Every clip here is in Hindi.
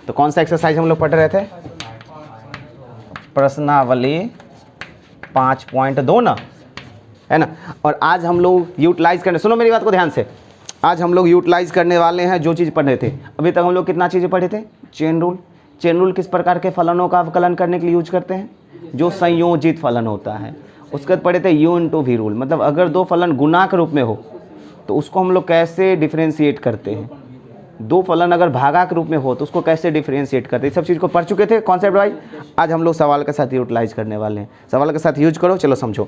तो कौन सा एक्सरसाइज हम लोग पढ़ रहे थे? प्रश्नावली 5.2 ना, है ना। और आज हम लोग यूटिलाइज करने, सुनो मेरी बात को ध्यान से, आज हम लोग यूटिलाइज करने वाले हैं जो चीज़ पढ़ रहे थे। अभी तक हम लोग कितना चीज़ें पढ़े थे? Chain rule. चेन रूल किस प्रकार के फलनों का अवकलन करने के लिए यूज करते हैं? जो संयोजित फलन होता है। उसके बाद पढ़े थे U इंटू V रूल, मतलब अगर दो फलन गुणा के रूप में हो तो उसको हम लोग कैसे डिफ्रेंशिएट करते हैं। दो फलन अगर भागा के रूप में हो तो उसको कैसे डिफ्रेंशिएट करते हैं। सब चीज़ को पढ़ चुके थे कॉन्सेप्ट वाइज। आज हम लोग सवाल के साथ यूटिलाइज करने वाले हैं। सवाल के साथ यूज करो, चलो समझो।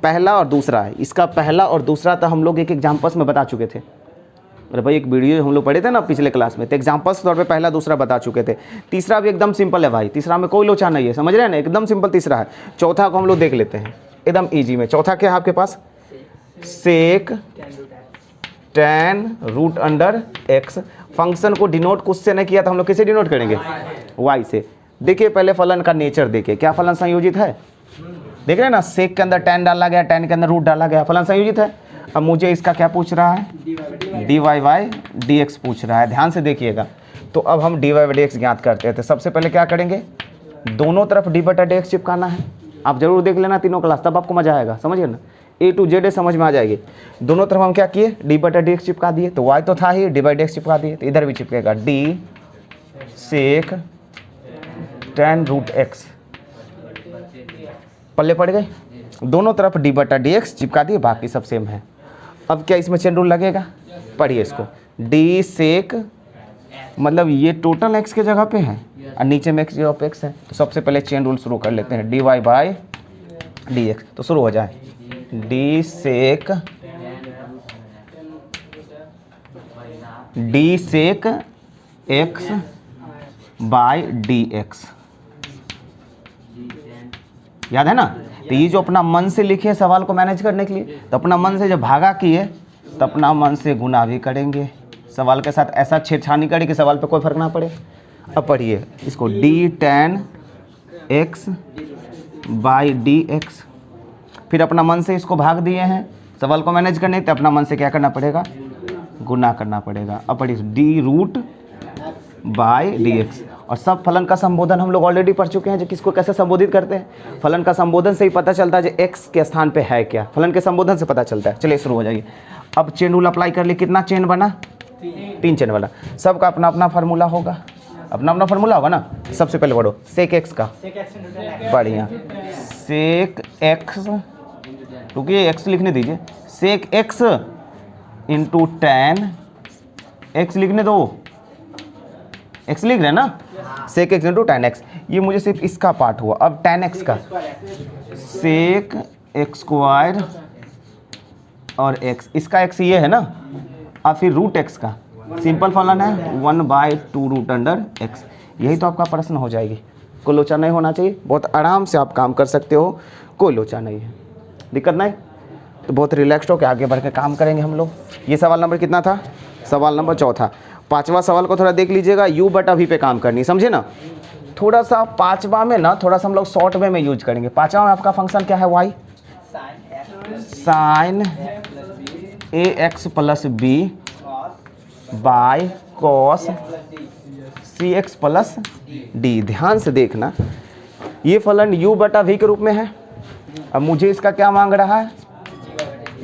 पहला और दूसरा है, इसका पहला और दूसरा तो हम लोग एक एग्जाम्पल्स में बता चुके थे। अरे भाई एक वीडियो हम लोग पढ़े थे ना पिछले क्लास में, तो एग्जाम्पल्स के तौर पे पहला दूसरा बता चुके थे। तीसरा भी एकदम सिंपल है भाई, तीसरा में कोई लोचा नहीं है, समझ रहे हैं ना, एकदम सिंपल तीसरा है। चौथा को हम लोग देख लेते हैं एकदम ईजी में। चौथा क्या है आपके पास? Sec tan root under x। Function को डिनोट कुछ से नहीं किया तो हम लोग किसे डिनोट करेंगे? y से। देखिए पहले फलन का नेचर देखिए, क्या फलन संयोजित है? देख रहे हैं ना, सेक के अंदर tan डाला गया, tan के अंदर रूट डाला गया, फलन संयोजित है। अब मुझे इसका क्या पूछ रहा है? dy बाई dx पूछ रहा है, ध्यान से देखिएगा। तो अब हम dy बाई dx ज्ञात करते हैं। तो सबसे पहले क्या करेंगे? दोनों तरफ dy बटा dx चिपकाना है। आप जरूर देख लेना तीनों क्लास, तब आपको मजा आएगा, समझिए ना, A to Z समझ में आ जाएगी। दोनों तरफ हम क्या किए? डी बटा डी एक्स चिपका दिए, तो y तो था ही, डी बाई डी एक्स चिपका दिए, तो इधर भी चिपकेगा डी सेक tan रूट एक्स। पल्ले पड़ गए, दोनों तरफ डी बटा डी एक्स चिपका दिए, बाकी सब सेम है। अब क्या इसमें चेन रूल लगेगा? पढ़िए इसको, डी सेक मतलब ये टोटल x के जगह पे है और नीचे में x जगह पे x है। तो सबसे पहले चेन रूल शुरू कर लेते हैं, d y by d x. तो शुरू हो जाए, d sec x by d x. याद है ना? तो ये जो अपना मन से लिखे सवाल को मैनेज करने के लिए, तो अपना मन से जब भागा किए तो अपना मन से गुना भी करेंगे। सवाल के साथ ऐसा छेड़छाड़ करें कि सवाल पे कोई फर्क ना पड़े। अब पढ़िए इसको, D tan x by d x. फिर अपना मन से इसको भाग दिए हैं, सवाल को मैनेज करने, तो अपना मन से क्या करना पड़ेगा? गुना करना पड़ेगा। अब पढ़िए d root by d x. और सब फलन का संबोधन हम लोग ऑलरेडी पढ़ चुके हैं, जो किसको कैसे संबोधित करते हैं। फलन का संबोधन से ही पता चलता है जो एक्स के स्थान पे है क्या, फलन के संबोधन से पता चलता है। चलिए शुरू हो जाइए। अब चेन रूल अप्लाई कर लिए, कितना चेन बना? 3 चेन वाला। सबका अपना अपना फार्मूला होगा, अपना अपना फार्मूला होगा ना। सबसे पहले पढ़ो सेक एक्स का, बढ़िया, सेक एक्स, क्योंकि एक्स लिखने दीजिए, sec x into tan x लिखने दो, एक्स लिख रहे हैं ना, sec x into tan x. ये मुझे सिर्फ इसका पार्ट हुआ। अब tan एक्स का, सेक एक्स स्क्वायर और x, इसका x ये है ना, और फिर रूट x का सिंपल फलन है 1/2 रूट अंडर x। यही तो आपका प्रश्न हो जाएगी। कोई लोचा नहीं होना चाहिए, बहुत आराम से आप काम कर सकते हो, कोई लोचा नहीं है, दिक्कत नहीं। तो बहुत रिलैक्स्ड होकर आगे बढ़ के काम करेंगे हम लोग। ये सवाल नंबर कितना था? सवाल नंबर 4 था। 5वां सवाल को थोड़ा देख लीजिएगा, u बटा v पे काम करनी, समझे ना। थोड़ा सा 5वां में ना थोड़ा सा हम लोग शॉर्ट वे में यूज करेंगे। 5वां में आपका फंक्शन क्या है? y sine A x plus b by cos c x plus d. ध्यान से देखना, ये फलन u बटा v के रूप में है। अब मुझे इसका क्या मांग रहा है?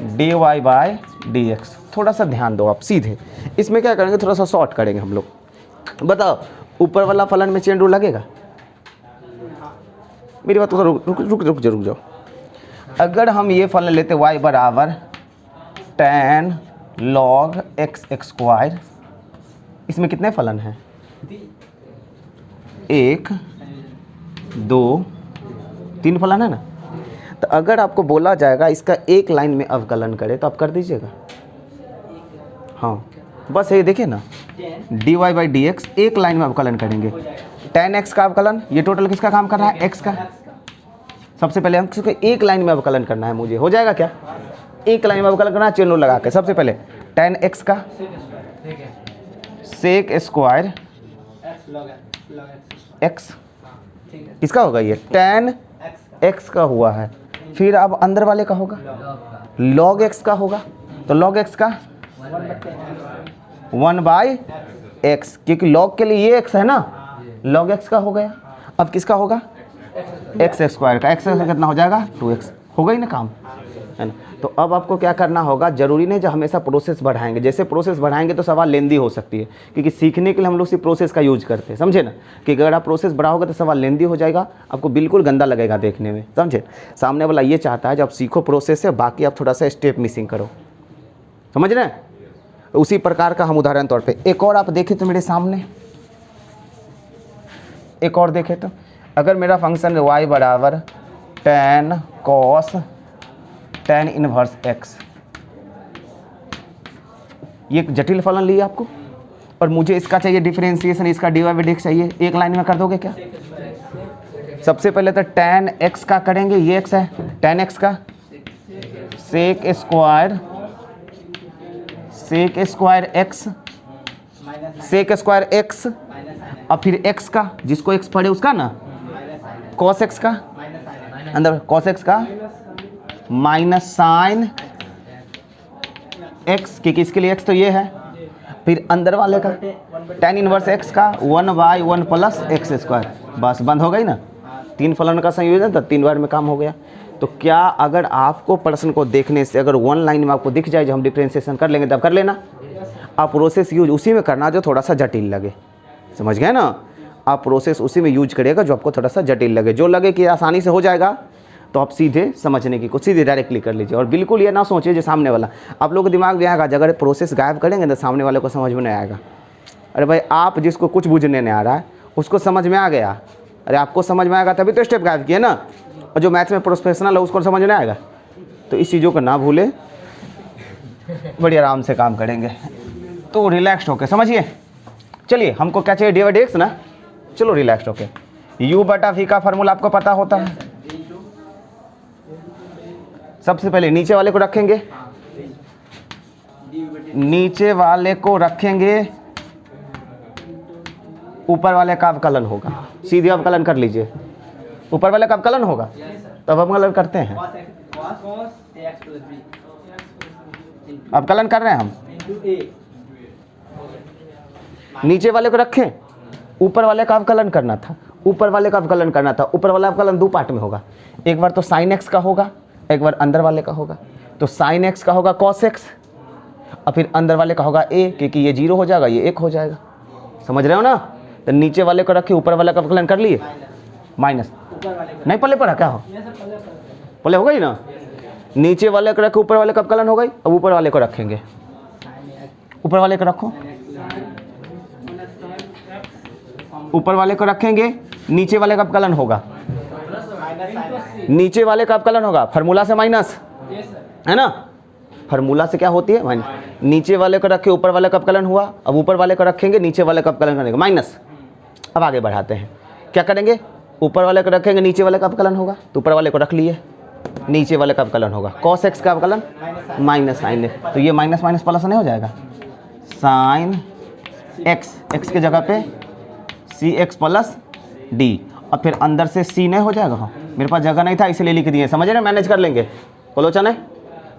D y by d x. थोड़ा सा ध्यान दो आप, सीधे इसमें क्या करेंगे, थोड़ा सा शॉर्ट करेंगे हम लोग। बताओ ऊपर वाला फलन में चेन रूल लगेगा? मेरी बात तो रुक जाओ। अगर हम ये फलन लेते y बराबर tan log x स्क्वायर, इसमें कितने फलन हैं? 1 2 3 फलन है ना। तो अगर आपको बोला जाएगा इसका एक लाइन में अवकलन करें तो आप कर दीजिएगा। हाँ बस ये देखिए ना, d y by d x एक लाइन में अवकलन करेंगे। tan x का अवकलन, ये टोटल किसका काम कर रहा है? x का। सबसे पहले हम किसको एक लाइन में अवकलन करना है, मुझे हो जाएगा क्या? एक लाइन में अवकलन करना है, चेन रूल लगा के। सबसे पहले tan x का सेक स्क्वायर x, किसका होगा? ये tan x का हुआ है। फिर अब अंदर वाले का होगा log x का होगा, तो log x का 1/x, क्योंकि log के लिए ये x है ना, log x का हो गया। अब किसका होगा, एक्स स्क्वायर का। एक्स कितना हो जाएगा 2x, हो गई ना काम, है ना। तो अब आपको क्या करना होगा, जरूरी नहीं जो हमेशा प्रोसेस बढ़ाएंगे, जैसे प्रोसेस बढ़ाएंगे तो सवाल लेंदी हो सकती है, क्योंकि सीखने के लिए हम लोग सिर्फ प्रोसेस का यूज करते हैं, समझे ना। कि अगर आप प्रोसेस बढ़ाओगे तो सवाल लेंदी हो जाएगा, आपको बिल्कुल गंदा लगेगा देखने में, समझे। सामने वाला ये चाहता है जब सीखो प्रोसेस से, बाकी आप थोड़ा सा स्टेप मिसिंग करो, समझ रहे हैं। उसी प्रकार का हम उदाहरण तौर पे एक और आप देखें तो मेरे सामने एक और देखें तो, अगर मेरा फंक्शन y बराबर tan cos tan inverse x, ये एक जटिल फलन लिया आपको, और मुझे इसका चाहिए डिफरेंशिएशन, इसका dy बाई dx चाहिए, एक लाइन में कर दोगे क्या। सबसे पहले तो tan x का करेंगे, ये x है, tan x का sec square x, sec square x, और फिर x का, जिसको x पढ़े उसका ना, cos x का, अंदर cos x का माइनस साइन x, क्योंकि इसके लिए x तो ये है, फिर अंदर वाले का tan इनवर्स x का 1/1 प्लस एक्स स्क्वायर, बस बंद हो गई ना। 3 फलन का संयोजन था, 3 बार में काम हो गया। तो क्या अगर आपको प्रश्न को देखने से अगर 1 लाइन में आपको दिख जाए जो हम डिफरेंशिएशन कर लेंगे तब कर लेना, आप प्रोसेस यूज उसी में करना जो थोड़ा सा जटिल लगे, समझ गए ना। आप प्रोसेस उसी में यूज करिएगा जो आपको थोड़ा सा जटिल लगे, जो लगे कि आसानी से हो जाएगा तो आप सीधे समझने की कोशिश, सीधे डायरेक्टली कर लीजिए। और बिल्कुल ये ना सोचिए जो सामने वाला, आप लोग के दिमाग में आएगा अगर प्रोसेस गायब करेंगे तो सामने वाले को समझ में नहीं आएगा। अरे भाई आप जिसको कुछ बुझने नहीं आ रहा है उसको समझ में आ गया, अरे आपको समझ में आएगा तभी तो स्टेप गायब किए ना। और जो मैथ्स में प्रोफेशनल है उसको समझ में आएगा। तो इस चीज़ों को ना भूले, बड़ी आराम से काम करेंगे, तो रिलैक्स होके समझिए। चलिए हमको क्या चाहिए, dy बाई dx ना, चलो रिलैक्स होके। u बटा v का फार्मूला आपको पता होता है। सबसे पहले नीचे वाले को रखेंगे, नीचे वाले को रखेंगे, ऊपर वाले का अवकलन होगा, सीधे अवकलन कर लीजिए। ऊपर वाले का अवकलन होगा तब अवकलन करते हैं, अवकलन कर रहे हैं हम। नीचे वाले को रखें, ऊपर वाले का अवकलन करना था, ऊपर वाले का अवकलन करना था। ऊपर वाला अवकलन 2 पार्ट में होगा, एक बार तो साइन x का होगा, एक बार अंदर वाले का होगा। तो साइन x का होगा cos x, और फिर अंदर वाले का होगा a, क्योंकि ये 0 हो जाएगा ये 1 हो जाएगा, समझ रहे हो ना। तो नीचे वाले को रखिए, ऊपर वाले का अवकलन कर लिए, माइनस नहीं पहले पढ़ा क्या हो, पहले हो गई ना। नीचे वाले को रखे, ऊपर वाले का अवकलन हो गई। अब ऊपर वाले को रखेंगे, ऊपर वाले को रखो, ऊपर वाले को रखेंगे, नीचे वाले का अवकलन होगा, नीचे वाले का अवकलन होगा फार्मूला से माइनस, है ना। फार्मूला से क्या होती है माइनस। नीचे वाले को रखे, ऊपर वाले का अवकलन हुआ। अब ऊपर वाले को रखेंगे, नीचे वाले का अवकलन करेंगे, माइनस। अब आगे बढ़ाते हैं, क्या करेंगे, ऊपर वाले को रखेंगे, नीचे वाले का अवकलन होगा, तो ऊपर वाले को रख लिए, नीचे वाले का अवकलन होगा cos x का अवकलन माइनस साइन x, तो ये माइनस माइनस प्लस नहीं हो जाएगा, साइन x, x के जगह पे सी एक्स प्लस डी, और फिर अंदर से c नहीं हो जाएगा। हाँ मेरे पास जगह नहीं था इसलिए लिख दिए, समझ रहे, मैनेज कर लेंगे, कोलोचन है।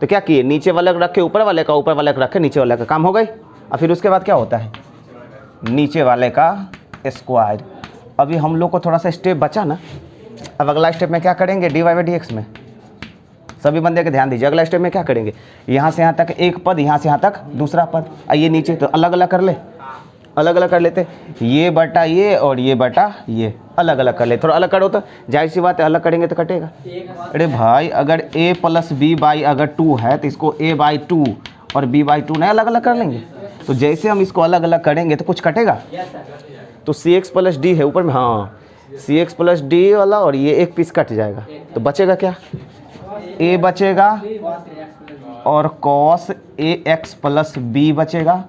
तो क्या किए, नीचे वाले को रखे, ऊपर वाले का, ऊपर वाले को रखे, नीचे वाले का, काम हो गई। और फिर उसके बाद क्या होता है, नीचे वाले का स्क्वायर। अभी हम लोग को थोड़ा सा स्टेप बचा ना, अब अगला स्टेप में क्या करेंगे, dy बाई dx में। सभी बंदे के ध्यान दीजिए, अगला स्टेप में क्या करेंगे, यहाँ से यहाँ तक एक पद, यहाँ से यहाँ तक दूसरा पद, आइए नीचे तो अलग अलग कर ले, अलग अलग कर लेते, ये बटा ये और ये बटा ये, अलग अलग कर ले। थोड़ा अलग करो तो जाहिर सी बात है अलग करेंगे तो कटेगा। अरे भाई अगर a प्लस बी बाई अगर 2 है तो इसको a बाई 2 और b बाई 2 नहीं अलग अलग कर लेंगे। तो जैसे हम इसको अलग अलग करेंगे तो कुछ कटेगा। तो सी एक्स प्लस डी है ऊपर में, हाँ सी एक्स प्लस डी वाला, और ये एक पीस कट जाएगा तो बचेगा क्या, a बचेगा और cos ax प्लस b बचेगा,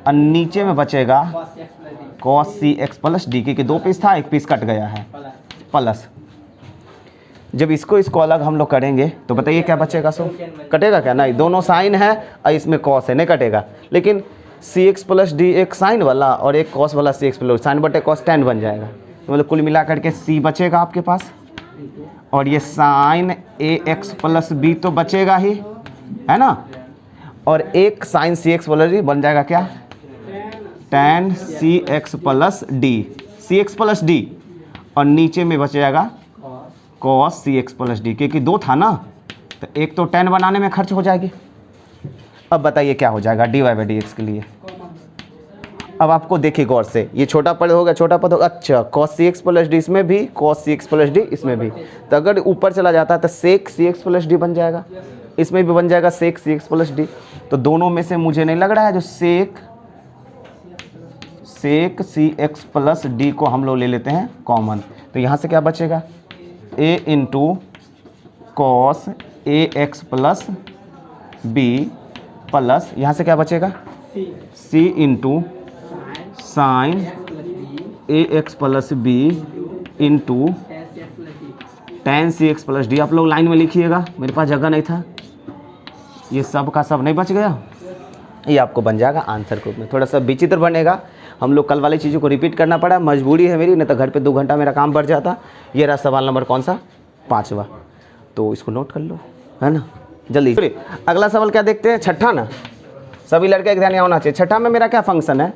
और नीचे में बचेगा cos cx प्लस डी, क्योंकि 2 पीस था, एक पीस कट गया है, प्लस। जब इसको अलग हम लोग करेंगे तो बताइए क्या बचेगा, सो कटेगा क्या, नहीं, दोनों साइन है और इसमें cos है, नहीं कटेगा। लेकिन cx प्लस डी एक साइन वाला और एक cos वाला cx प्लस साइन बटे cos tan बन जाएगा, मतलब कुल मिला करके c बचेगा आपके पास, और ये साइन ax प्लस b तो बचेगा ही, है ना, और एक साइन cx प्लस डी बन जाएगा क्या, tan cx प्लस डी, सी एक्स प्लस डी और नीचे में बच जाएगा cos c x plus D, क्योंकि 2 था ना, तो एक तो tan बनाने में खर्च हो जाएगी। अब बताइए क्या हो जाएगा dy बाई डी एक्स के लिए। अब आपको देखिए गौर से, ये छोटा पद होगा, छोटा पद होगा, अच्छा cos सी एक्स प्लस डी इसमें भी, cos सी एक्स प्लस डी इसमें भी, तो अगर ऊपर चला जाता है तो sec सी एक्स प्लस डी बन जाएगा, इसमें भी बन जाएगा sec सी एक्स प्लस डी। तो दोनों में से मुझे नहीं लग रहा है जो sec सी एक्स प्लस डी को हम लोग ले लेते हैं कॉमन, तो यहाँ से क्या बचेगा a into cos A x plus B plus यहाँ से क्या बचेगा c इंटू साइन ए x plus B into tan C x plus D. आप लोग लाइन में लिखिएगा, मेरे पास जगह नहीं था, ये सब का सब नहीं बच गया, ये आपको बन जाएगा आंसर के रूप में। थोड़ा सा विचित्र बनेगा, हम लोग कल वाली चीज़ों को रिपीट करना पड़ा, मजबूरी है मेरी, नहीं तो घर पे 2 घंटा मेरा काम बढ़ जाता। ये रहा सवाल नंबर कौन सा, 5वां, तो इसको नोट कर लो, है ना। जल्दी अगला सवाल क्या देखते हैं, छठा ना, सभी लड़के एक ध्यान यहाँ होना चाहिए। छठा में मेरा क्या फंक्शन है,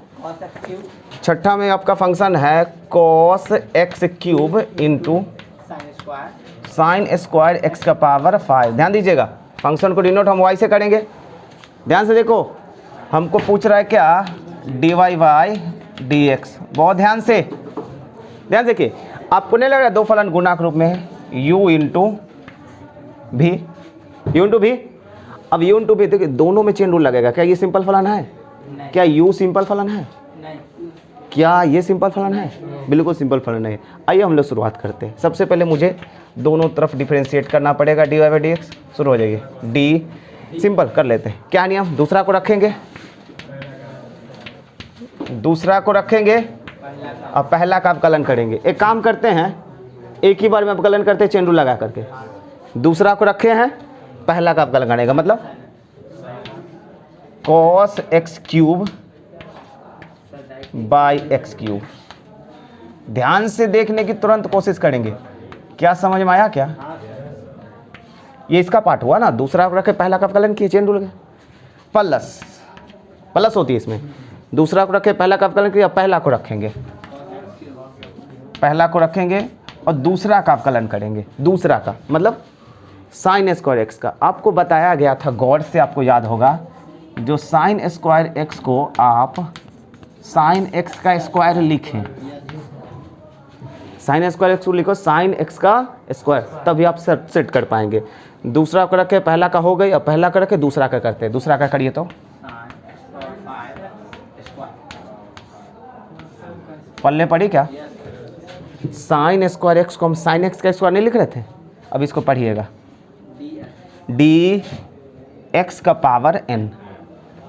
छठा में आपका फंक्शन है cos x cube into sine square x का पावर 5। ध्यान दीजिएगा, फंक्शन को डिनोट हम y से करेंगे। ध्यान से देखो, हमको पूछ रहा है क्या dy बाई डी एक्स, बहुत ध्यान से देखिए, आपको नहीं लग रहा है 2 फलन गुणाक रूप में है, u इंटू भी, u इंटू भी। अब u इंटू भी देखिए दोनों में चेन रूल लगेगा, क्या ये सिंपल फलन है, क्या u सिंपल फलन है, क्या ये सिंपल फलन है, बिल्कुल सिंपल फलन है। आइए हम लोग शुरुआत करते हैं। सबसे पहले मुझे दोनों तरफ डिफरेंशिएट करना पड़ेगा, dy बाई डी एक्स, शुरू हो जाइए, d सिंपल कर लेते हैं। क्या नियम, दूसरा को रखेंगे, दूसरा को रखेंगे और पहला का अवकलन करेंगे। एक काम करते हैं, एक ही बार में अवकलन करते हैं चेन रूल लगा करके, दूसरा को रखे हैं, पहला का अवकलन करेगा, मतलब cos x cube by x cube. ध्यान से देखने की तुरंत कोशिश करेंगे, क्या समझ में आया क्या, ये इसका पार्ट हुआ ना, दूसरा को रखे पहला का अवकलन किए, चेन रूल गए, प्लस प्लस होती है इसमें, दूसरा को रखे पहला का अवकलन किया, पहला को रखेंगे, पहला को रखेंगे और दूसरा का अवकलन करेंगे, दूसरा का मतलब साइन स्क्वायर एक्स का। आपको बताया गया था, गौर से आपको याद होगा, जो साइन स्क्वायर एक्स को आप साइन एक्स का स्क्वायर लिखें, साइन स्क्वायर एक्स को लिखो साइन एक्स का स्क्वायर, तभी आप सेट कर पाएंगे। दूसरा को रखे पहला का हो गई, और पहला का रखे दूसरा का करते हैं, दूसरा का करिए तो पल्ले पड़ी क्या, साइन स्क्वायर एक्स को हम साइन एक्स का स्क्वायर नहीं लिख रहे थे, अब इसको पढ़िएगा, डी एक्स का पावर n।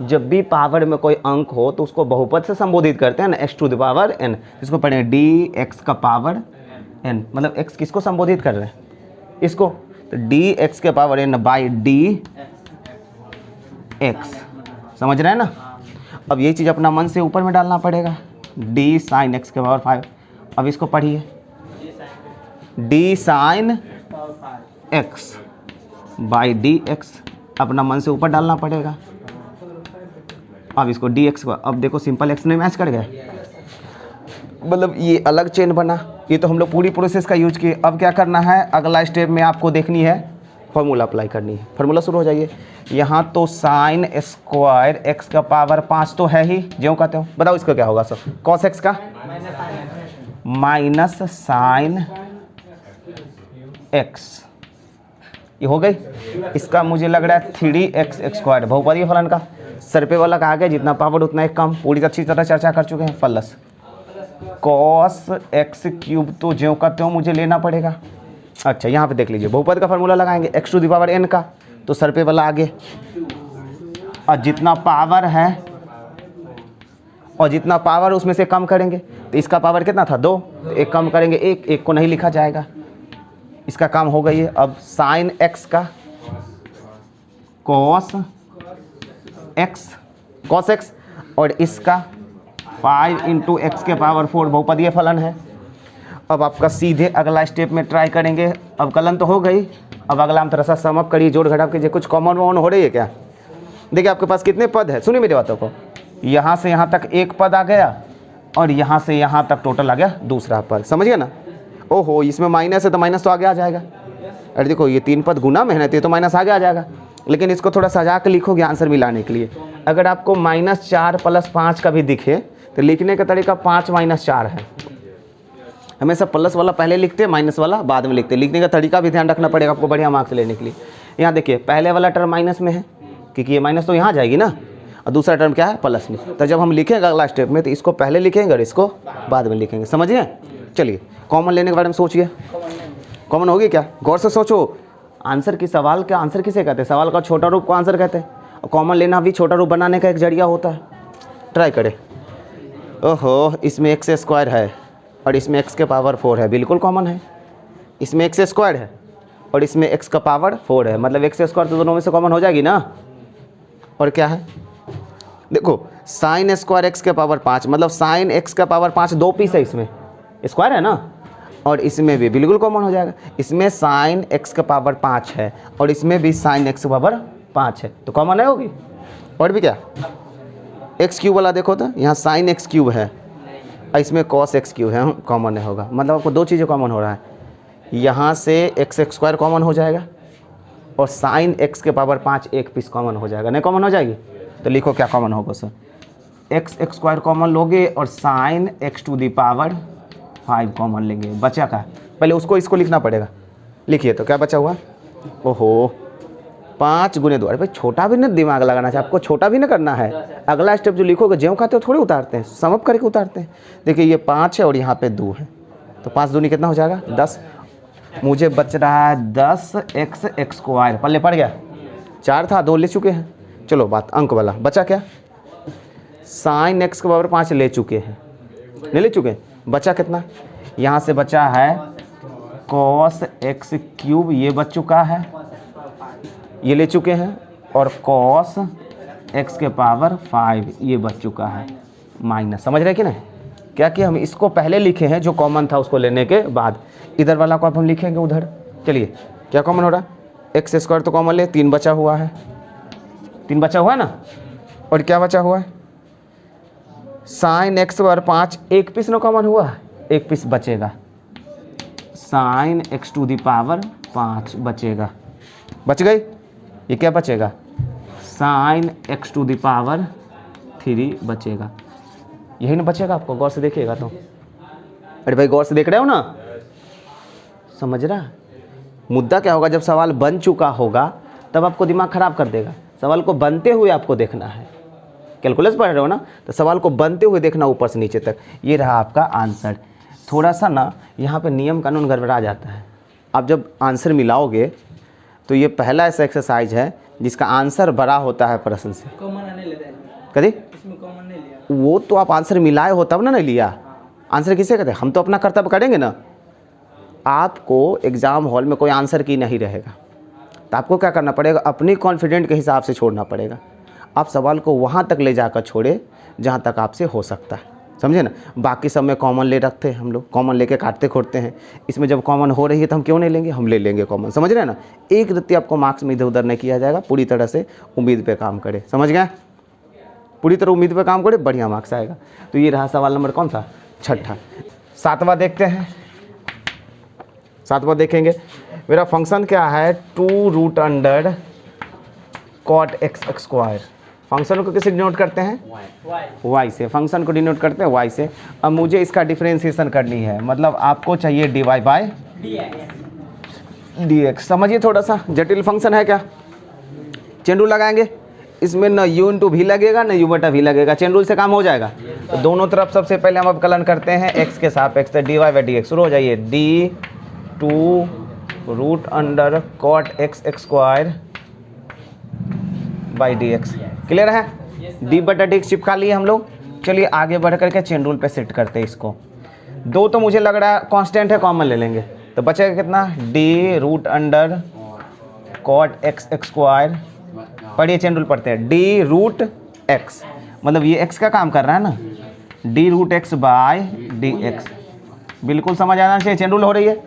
जब भी पावर में कोई अंक हो तो उसको बहुपद से संबोधित करते हैं ना, x to the power n, इसको पढ़ेंगे डी एक्स का पावर n, मतलब x किसको संबोधित कर रहे हैं, इसको, तो डी एक्स के power n by d x, समझ रहे हैं ना। अब ये चीज़ अपना मन से ऊपर में डालना पड़ेगा, डी साइन एक्स के पावर 5। अब इसको पढ़िए, D sine x by d x, अपना मन से ऊपर डालना पड़ेगा। अब इसको डी एक्स को, अब देखो सिंपल एक्स में मैच कर गया, मतलब ये अलग चेन बना। ये तो हम लोग पूरी प्रोसेस का यूज किए। अब क्या करना है, अगला स्टेप में आपको देखनी है, फॉर्मूला अप्लाई करनी है। फार्मूला शुरू हो जाइए। यहाँ तो साइन स्क्वायर एक्स का पावर 5 तो है ही, जो कहते हो, बताओ इसका क्या होगा सर, कॉस एक्स का माइनस साइन एक्स, ये हो गई। इसका मुझे लग रहा है 3x स्क्वायर, बहुपदीय फलन का सर पे वाला कहा गया, जितना पावर उतना एक कम, पूरी अच्छी तरह चर्चा कर चुके हैं। प्लस कॉस एक्स क्यूब, तो ज्यों का त्यों मुझे लेना पड़ेगा। अच्छा यहाँ पे देख लीजिए, बहुपद का फार्मूला लगाएंगे, x to the power n का, तो सर पे वाला आगे, और जितना पावर है और जितना पावर उसमें से कम करेंगे, तो इसका पावर कितना था 2, तो एक कम करेंगे, एक को नहीं लिखा जाएगा, इसका काम हो गई है। अब साइन एक्स का कॉस एक्स और इसका 5 इंटू एक्स के पावर 4 बहुपदीय फलन है। अब आपका सीधे अगला स्टेप में ट्राई करेंगे। अब कलन तो हो गई, अब अगला हम थोड़ा सा समअप करिए, जोड़ घटाव कीजिए। कुछ कॉमन वॉमन हो रही है क्या, देखिए आपके पास कितने पद है, सुनिए मेरी बातों को, यहाँ से यहाँ तक एक पद आ गया, और यहाँ से यहाँ तक टोटल आ गया दूसरा पद, समझ गया ना। ओहो इसमें माइनस है तो माइनस तो आगे आ जाएगा। अरे देखो ये 3 पद गुना में है तो माइनस आगे आ जाएगा, लेकिन इसको थोड़ा सजा के लिखोगे आंसर मिलाने के लिए। अगर आपको -4 + 5 का भी दिखे तो लिखने का तरीका 5 - 4 है। हमेशा प्लस वाला पहले लिखते हैं, माइनस वाला बाद में लिखते हैं। लिखने का तरीका भी ध्यान रखना पड़ेगा आपको बढ़िया मार्क्स लेने के लिए। यहाँ देखिए पहले वाला टर्म माइनस में है क्योंकि ये माइनस तो यहाँ जाएगी ना, और दूसरा टर्म क्या है प्लस में। तो जब हम लिखेंगे अगला स्टेप में तो इसको पहले लिखेंगे और इसको बाद में लिखेंगे, समझिए। चलिए कॉमन लेने के बारे में सोचिए, कॉमन होगी क्या, गौर से सोचो। आंसर की सवाल का आंसर किसे कहते हैं, सवाल का छोटा रूप को आंसर कहते हैं, और कॉमन लेना भी छोटा रूप बनाने का एक जरिया होता है। ट्राई करें। ओहो इसमें x² है और इसमें x के पावर 4 है, बिल्कुल कॉमन है। इसमें x² है और इसमें x का पावर 4 है, मतलब x² तो दोनों में से कॉमन हो जाएगी ना। और क्या है देखो sin² x के पावर 5, मतलब sin x का पावर 5 2 पीस है, इसमें स्क्वायर है ना, और इसमें भी बिल्कुल कॉमन हो जाएगा। इसमें sin x का पावर 5 है और इसमें भी sin x का पावर 5 है, तो कॉमन है होगी। और भी क्या x³ वाला देखो तो यहाँ sin x³ है और इसमें cos x³ है, कॉमन नहीं होगा। मतलब आपको 2 चीज़ें कॉमन हो रहा है, यहाँ से x² कॉमन हो जाएगा और sin x के पावर 5 एक पीस कॉमन हो जाएगा, नहीं कॉमन हो जाएगी। तो लिखो क्या कॉमन होगा सर, x² कॉमन लोगे और sin x⁵ 5 कॉमन लेंगे, बचा का पहले उसको इसको लिखना पड़ेगा। लिखिए तो क्या बचा हुआ, ओहो 5 × 2। अरे भाई छोटा भी ना दिमाग लगाना चाहिए आपको, छोटा भी ना करना है। अगला स्टेप जो लिखोगे ज्यों खाते हो थोड़े उतारते हैं, समअप करके उतारते हैं। देखिए ये 5 है और यहाँ पे 2 है, तो 5 दूनी कितना हो जाएगा 10। मुझे बच रहा है 10x² पल्ले पड़ गया, 4 था 2 ले चुके हैं। चलो बात अंक वाला बचा क्या, sin x के पावर 5 ले चुके हैं, नहीं ले चुके हैं, बचा कितना, यहाँ से बचा है cos x³ ये बच चुका है, ये ले चुके हैं, और cos x के पावर 5 ये बच चुका है माइनस। समझ रहे कि नहीं, क्या कि हम इसको पहले लिखे हैं जो कॉमन था उसको लेने के बाद, इधर वाला को अब हम लिखेंगे उधर। चलिए क्या कॉमन हो रहा है, x² तो कॉमन ले, 3 बचा हुआ है, 3 बचा हुआ है ना, और क्या बचा हुआ है sin x पावर 5 एक पीस ना कॉमन हुआ, एक पीस बचेगा, sin x⁵ 5 बचेगा, बच गई। ये क्या बचेगा sin x⁵ 3 बचेगा, यही ना बचेगा आपको, गौर से देखिएगा तो। अरे भाई गौर से देख रहे हो ना, समझ रहा। मुद्दा क्या होगा, जब सवाल बन चुका होगा तब आपको दिमाग खराब कर देगा। सवाल को बनते हुए आपको देखना है, कैलकुलस पढ़ रहे हो ना, तो सवाल को बनते हुए देखना ऊपर से नीचे तक। ये रहा आपका आंसर। थोड़ा सा ना यहाँ पे नियम कानून गड़बड़ा जाता है। आप जब आंसर मिलाओगे तो ये पहला ऐसा एक्सरसाइज है जिसका आंसर बड़ा होता है प्रश्न से। कभी इसमें कॉमन नहीं लिया, वो तो आप आंसर मिलाए हो तब ना नहीं लिया। आंसर किसे कहते हैं, हम तो अपना कर्तव्य करेंगे ना। आपको एग्ज़ाम हॉल में कोई आंसर की नहीं रहेगा, तो आपको क्या करना पड़ेगा, अपनी कॉन्फिडेंट के हिसाब से छोड़ना पड़ेगा। आप सवाल को वहाँ तक ले जाकर छोड़े जहाँ तक आपसे हो सकता है, समझे ना। बाकी सब में कॉमन ले रखते हैं हम लोग, कॉमन लेके काटते खोटते हैं। इसमें जब कॉमन हो रही है तो हम क्यों नहीं लेंगे, हम ले लेंगे कॉमन, समझ रहे हैं ना। एक रत्ती आपको मार्क्स में इधर उधर नहीं किया जाएगा, पूरी तरह से उम्मीद पे काम करे, समझ गए, पूरी तरह उम्मीद पे काम करे, बढ़िया मार्क्स आएगा। तो ये रहा सवाल नंबर कौन सा, 6ठा। 7वां देखते हैं, 7वां देखेंगे। मेरा फंक्शन क्या है, 2√(cot x²। फंक्शन को किसे डिनोट करते हैं, y से। फंक्शन को डिनोट करते हैं y से। अब मुझे इसका डिफरेंशिएशन करनी है, मतलब आपको चाहिए dy/dx। समझिए थोड़ा सा जटिल फंक्शन है क्या। चेन रूल लगाएंगे, इसमें न u × v लगेगा न u/v लगेगा, चेन रूल से काम हो जाएगा। तो दोनों तरफ सबसे पहले हम अवकलन करते हैं x के सापेक्ष, dy/dx। शुरू हो जाइए, d2√(cot x²/dx। क्लियर है, d/dx चिपका लिए हम लोग। चलिए आगे बढ़ करके चेन रूल पे सेट करते हैं इसको। 2 तो मुझे लग रहा है कांस्टेंट है, कॉमन ले लेंगे, तो बचेगा कितना, d√cot x²। पढ़िए चेन रूल पढ़ते हैं, d√x, मतलब ये x का काम कर रहा है ना, d√x/dx। बिल्कुल समझ आना चाहिए, चेन रूल हो रही है,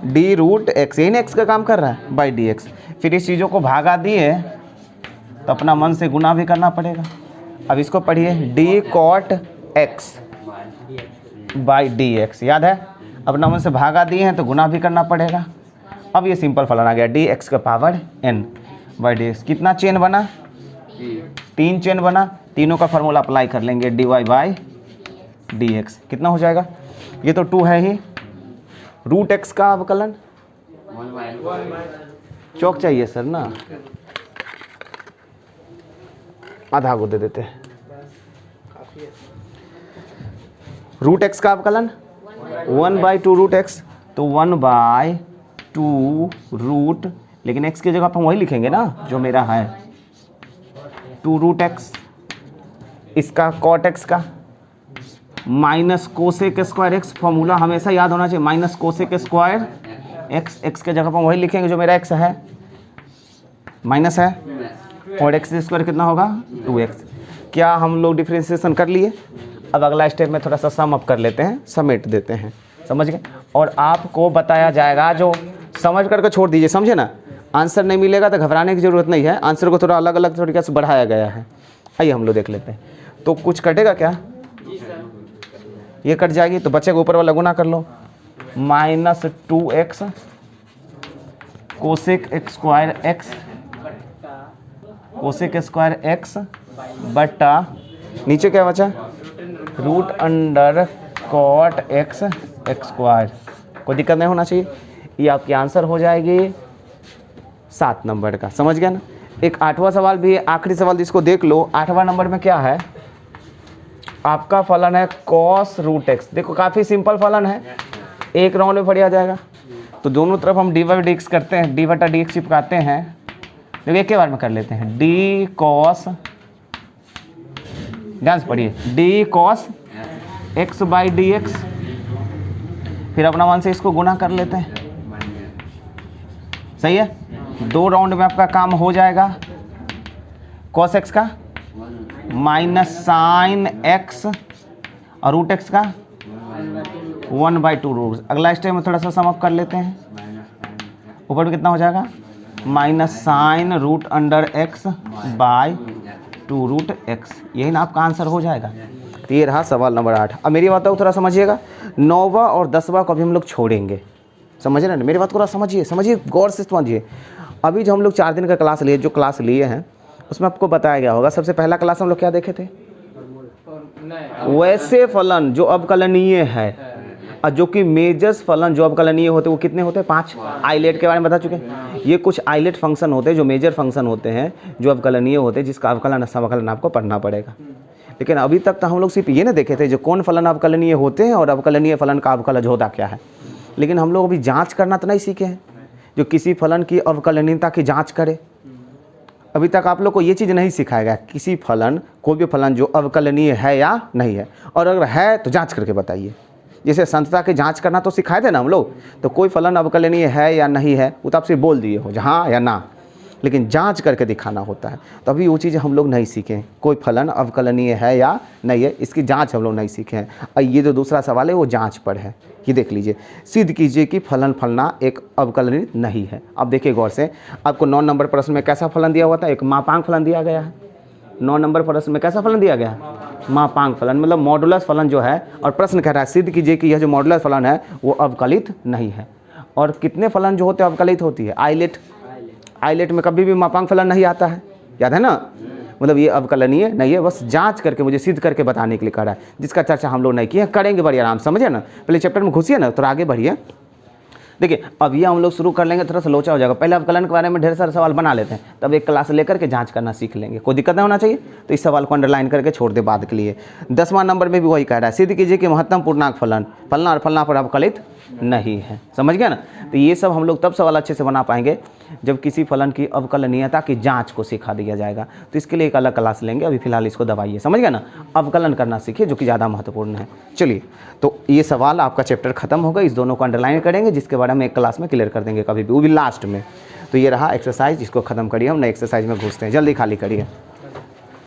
d√x, यही ना x का काम कर रहा है, बाई dx। फिर इस चीज़ों को भागा दिए तो अपना मन से गुना भी करना पड़ेगा। अब इसको पढ़िए, d cot x by d x, याद है? अपना मन से भागा दिए हैं तो गुना भी करना पड़ेगा। अब ये सिंपल फलन आ गया डी एक्स का power n by d x. कितना चेन बना? 3 चेन बना। तीनों का फार्मूला अप्लाई कर लेंगे, d y by d x. कितना हो जाएगा? ये तो 2 है ही। रूट एक्स का अवकलन चौक चाहिए सर ना, आधा को दे देते हैं। रूट एक्स का अवकलन 1/2 रूट एक्स, तो 1/2 रूट, लेकिन एक्स की जगह पर हम वही लिखेंगे ना जो मेरा है, 2 रूट एक्स। इसका कॉट एक्स का minus cosec square x, formula हमेशा याद होना चाहिए, minus cosec square x. X के जगह पर वही लिखेंगे जो मेरा एक्स है, माइनस है, और एक्स स्क्वायर कितना होगा? 2x। क्या हम लोग डिफ्रेंसिएशन कर लिए? अब अगला स्टेप में थोड़ा सा सम अप कर लेते हैं, समेट देते हैं, समझ गए? और आपको बताया जाएगा, जो समझ करके छोड़ दीजिए, समझे ना? आंसर नहीं मिलेगा तो घबराने की जरूरत नहीं है, आंसर को थोड़ा अलग अलग तरीके से बढ़ाया गया है। आइए हम लोग देख लेते हैं। तो कुछ कटेगा क्या? ये कट जाएगी तो बच्चे को ऊपर वाला गुना कर लो, minus 2x cosec square x, cosec square x बटा नीचे क्या बचा? Root under cot x x square. कोई दिक्कत नहीं होना चाहिए। ये आपकी आंसर हो जाएगी 7 नंबर का, समझ गया ना? एक 8वां सवाल भी है, आखिरी सवाल जिसको देख लो। 8वां नंबर में क्या है? आपका फलन है कॉस रूट एक्स। देखो काफ़ी सिंपल फलन है, एक राउंड में पढ़ आ जाएगा। तो दोनों तरफ हम डी बाई डी एक्स करते हैं, डी बटा डी एक्स चिपकाते हैं। देखिए एक के बार में कर लेते हैं, डी कॉस, ध्यान से पढ़िए, D cos x by d x. फिर अपना मान से इसको गुना कर लेते हैं, सही है? 2 राउंड में आपका काम हो जाएगा। कॉस एक्स का माइनस साइन एक्स और रूट एक्स का 1/2 रूट। अगला स्टेप में थोड़ा सा सम अप कर लेते हैं। ऊपर में कितना हो जाएगा? Minus sine root under x by 2 root x. यही ना आपका आंसर हो जाएगा। तो ये रहा सवाल नंबर 8। अब मेरी बात थोड़ा समझिएगा, 9वां और 10वां को अभी हम लोग छोड़ेंगे, समझ रहे ना? मेरी बात थोड़ा समझिए, समझिए गौर से समझिए। अभी जो हम लोग 4 दिन का क्लास लिए, जो क्लास लिए हैं उसमें आपको बताया गया होगा, सबसे पहला क्लास हम लोग क्या देखे थे? वैसे फलन जो अवकलनीय है, और जो कि मेजर्स फलन जो अवकलनीय होते हैं वो कितने होते हैं? 5। आइलेट के बारे में बता चुके हैं। ये कुछ आइलेट फंक्शन होते हैं जो मेजर फंक्शन होते हैं, जो अवकलनीय होते हैं, जिसका अवकलन समाकलन आपको पढ़ना पड़ेगा। लेकिन अभी तक तो हम लोग सिर्फ ये ना देखे थे जो कौन फलन अवकलनीय होते हैं और अवकलनीय फलन का अवकलज होता क्या है। लेकिन हम लोग अभी जाँच करना तो नहीं सीखे हैं, जो किसी फलन की अवकलनीयता की जाँच करे। अभी तक आप लोग को ये चीज़ नहीं सिखाया गया, किसी फलन, कोई भी फलन जो अवकलनीय है या नहीं है, और अगर है तो जांच करके बताइए। जैसे संतता की जांच करना तो सिखाए थे ना हम लोग, तो कोई फलन अवकलनीय है या नहीं है वो तो आपसे बोल दिए हो हाँ या ना, लेकिन जांच करके दिखाना होता है। तो अभी वो चीज़ हम लोग नहीं सीखे, कोई फलन अवकलनीय है या नहीं है, इसकी जांच हम लोग नहीं सीखे हैं। और ये जो दूसरा सवाल है वो जांच पर है, कि देख लीजिए, सिद्ध कीजिए कि फलन फलना एक अवकलनीय नहीं है। अब देखिए गौर से, आपको 9 नंबर प्रश्न में कैसा फलन दिया हुआ था? एक मापांक फलन दिया गया है। 9 नंबर प्रश्न में कैसा फलन दिया गया है? मापांक फलन, मतलब मॉडुलस फलन जो है, और प्रश्न कह रहा है सिद्ध कीजिए कि यह जो मॉडुलस फलन है वो अवकलित नहीं है। और कितने फलन जो होते हैं अवकलित होती है? आइलेट। आइलेट में कभी भी मापांक फलन नहीं आता है, याद है ना? मतलब ये अवकलनीय नहीं है, बस जांच करके मुझे सिद्ध करके बताने के लिए करा है, जिसका चर्चा हम लोग नहीं किए, करेंगे बड़ी आराम, समझे ना? पहले चैप्टर में घुसिए ना, थोड़ा आगे बढ़िए। देखिए अब ये हम लोग शुरू कर लेंगे, थोड़ा सा लोचा हो जाएगा। पहले अवकलन के बारे में ढेर सारे सवाल बना लेते हैं, तब एक क्लास लेकर के जांच करना सीख लेंगे, कोई दिक्कत नहीं होना चाहिए। तो इस सवाल को अंडरलाइन करके छोड़ दे बाद के लिए। 10वां नंबर में भी वही कह रहा है, सिद्ध कीजिए कि महत्तम पूर्णांक फलन फलना और फलना पर अवकलित नहीं है, समझ गया ना? तो ये सब हम लोग तब सवाल अच्छे से बना पाएंगे जब किसी फलन की अवकलनीयता की जांच को सिखा दिया जाएगा। तो इसके लिए एक अलग क्लास लेंगे, अभी फिलहाल इसको दबाइए, समझ गया ना? अवकलन करना सीखिए, जो कि ज़्यादा महत्वपूर्ण है। चलिए, तो ये सवाल आपका चैप्टर खत्म होगा, इस दोनों को अंडरलाइन करेंगे, जिसके बारे में एक क्लास में क्लियर कर देंगे कभी भी, वो भी लास्ट में। तो ये रहा एक्सरसाइज, इसको खत्म करिए, हम नए एक्सरसाइज में घुसते हैं, जल्दी खाली करिए।